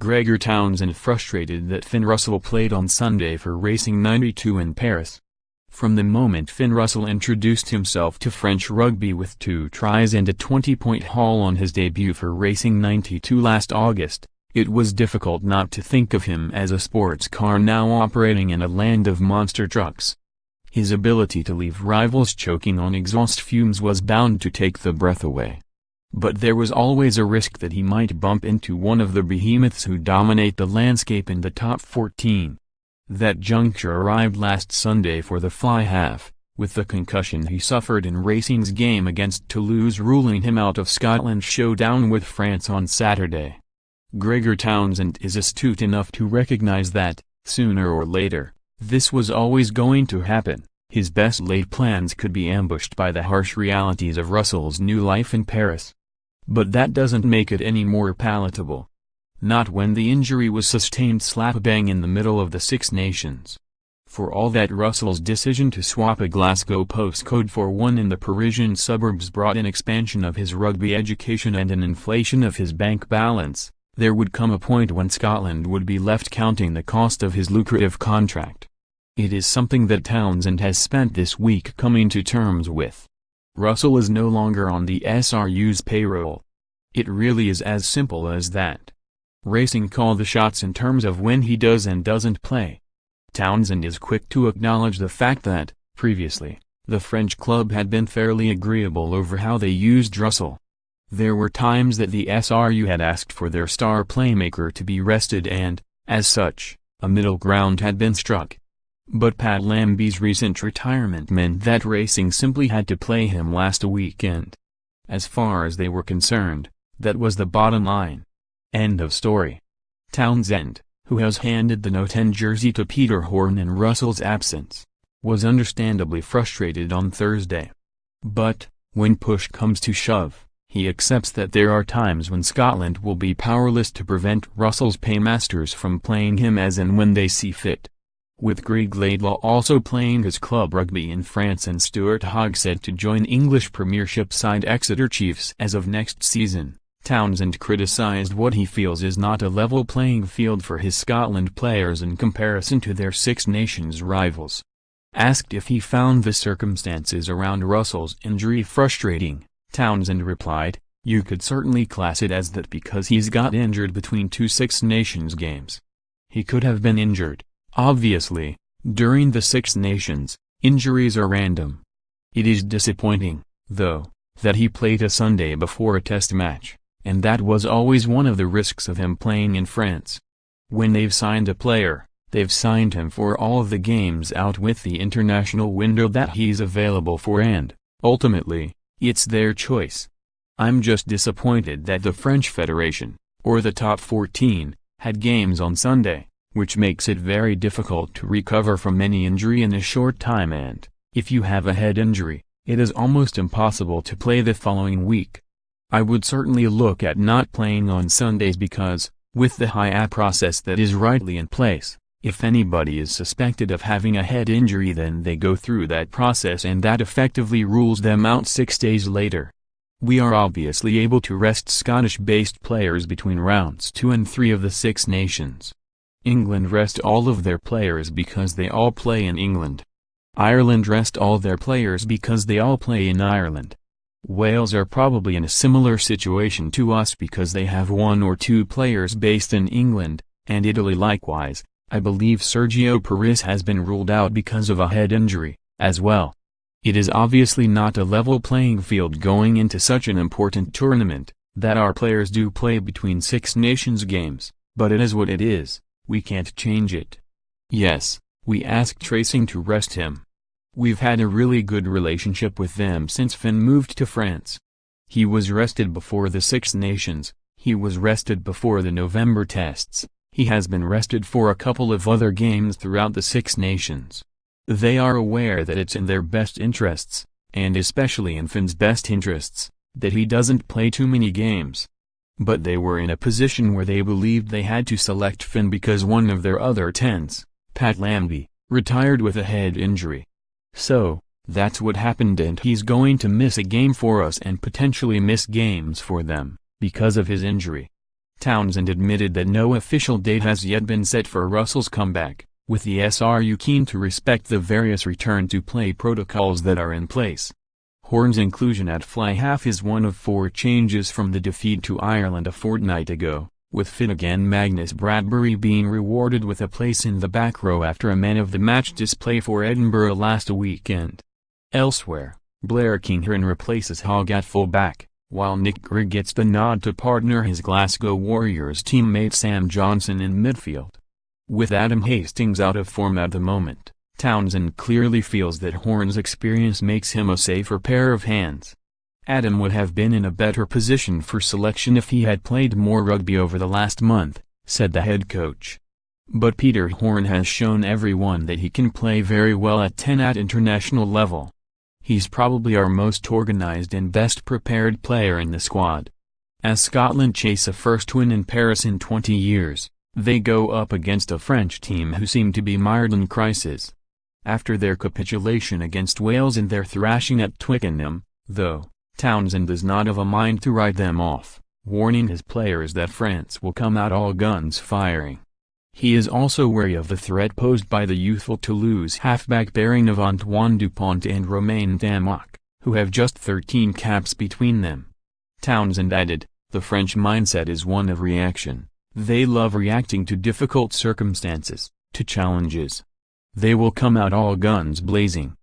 Gregor Townsend frustrated that Finn Russell played on Sunday for Racing 92 in Paris. From the moment Finn Russell introduced himself to French rugby with 2 tries and a 20-point haul on his debut for Racing 92 last August, it was difficult not to think of him as a sports car now operating in a land of monster trucks. His ability to leave rivals choking on exhaust fumes was bound to take the breath away. But there was always a risk that he might bump into one of the behemoths who dominate the landscape in the top 14. That juncture arrived last Sunday for the fly half, with the concussion he suffered in Racing's game against Toulouse ruling him out of Scotland's showdown with France on Saturday. Gregor Townsend is astute enough to recognize that, sooner or later, this was always going to happen. His best laid plans could be ambushed by the harsh realities of Russell's new life in Paris. But that doesn't make it any more palatable. Not when the injury was sustained slap-bang in the middle of the Six Nations. For all that Russell's decision to swap a Glasgow postcode for one in the Parisian suburbs brought an expansion of his rugby education and an inflation of his bank balance, there would come a point when Scotland would be left counting the cost of his lucrative contract. It is something that Townsend has spent this week coming to terms with. Russell is no longer on the SRU's payroll. It really is as simple as that. Racing call the shots in terms of when he does and doesn't play. Townsend is quick to acknowledge the fact that, previously, the French club had been fairly agreeable over how they used Russell. There were times that the SRU had asked for their star playmaker to be rested and, as such, a middle ground had been struck. But Pat Lambie's recent retirement meant that Racing simply had to play him last weekend. As far as they were concerned, that was the bottom line. End of story. Townsend, who has handed the No. 10 jersey to Peter Horne in Russell's absence, was understandably frustrated on Thursday. But, when push comes to shove, he accepts that there are times when Scotland will be powerless to prevent Russell's paymasters from playing him as and when they see fit. With Greg Laidlaw also playing his club rugby in France and Stuart Hogg set to join English Premiership side Exeter Chiefs as of next season, Townsend criticised what he feels is not a level playing field for his Scotland players in comparison to their Six Nations rivals. Asked if he found the circumstances around Russell's injury frustrating, Townsend replied, "You could certainly class it as that because he's got injured between 2 Six Nations games. He could have been injured. Obviously, during the Six Nations, injuries are random. It is disappointing, though, that he played a Sunday before a test match, and that was always one of the risks of him playing in France. When they've signed a player, they've signed him for all of the games out with the international window that he's available for and, ultimately, it's their choice. I'm just disappointed that the French Federation, or the top 14, had games on Sunday, which makes it very difficult to recover from any injury in a short time and, if you have a head injury, it is almost impossible to play the following week. I would certainly look at not playing on Sundays because, with the HIA process that is rightly in place, if anybody is suspected of having a head injury then they go through that process and that effectively rules them out 6 days later. We are obviously able to rest Scottish-based players between rounds 2 and 3 of the Six Nations. England rest all of their players because they all play in England. Ireland rest all their players because they all play in Ireland. Wales are probably in a similar situation to us because they have 1 or 2 players based in England, and Italy likewise. I believe Sergio Paris has been ruled out because of a head injury, as well. It is obviously not a level playing field going into such an important tournament, that our players do play between Six Nations games, but it is what it is. We can't change it. Yes, we asked Racing to rest him. We've had a really good relationship with them since Finn moved to France. He was rested before the Six Nations, he was rested before the November tests, he has been rested for a couple of other games throughout the Six Nations. They are aware that it's in their best interests, and especially in Finn's best interests, that he doesn't play too many games. But they were in a position where they believed they had to select Finn because one of their other 10s, Pat Lambie, retired with a head injury. So, that's what happened and he's going to miss a game for us and potentially miss games for them, because of his injury. Townsend admitted that no official date has yet been set for Russell's comeback, with the SRU keen to respect the various return-to-play protocols that are in place. Horne's inclusion at fly half is one of 4 changes from the defeat to Ireland a fortnight ago, with Finnegan Magnus Bradbury being rewarded with a place in the back row after a man-of-the-match display for Edinburgh last weekend. Elsewhere, Blair Kinghorn replaces Hogg at full-back, while Nick Grigg gets the nod to partner his Glasgow Warriors teammate Sam Johnson in midfield. With Adam Hastings out of form at the moment, Townsend clearly feels that Horne's experience makes him a safer pair of hands. Adam would have been in a better position for selection if he had played more rugby over the last month, said the head coach. But Peter Horne has shown everyone that he can play very well at 10 at international level. He's probably our most organised and best prepared player in the squad. As Scotland chase a first win in Paris in 20 years, they go up against a French team who seem to be mired in crisis. After their capitulation against Wales and their thrashing at Twickenham, though, Townsend is not of a mind to write them off, warning his players that France will come out all guns firing. He is also wary of the threat posed by the youthful Toulouse halfback pairing of Antoine Dupont and Romain Tamac, who have just 13 caps between them. Townsend added, "The French mindset is one of reaction. They love reacting to difficult circumstances, to challenges. They will come out all guns blazing."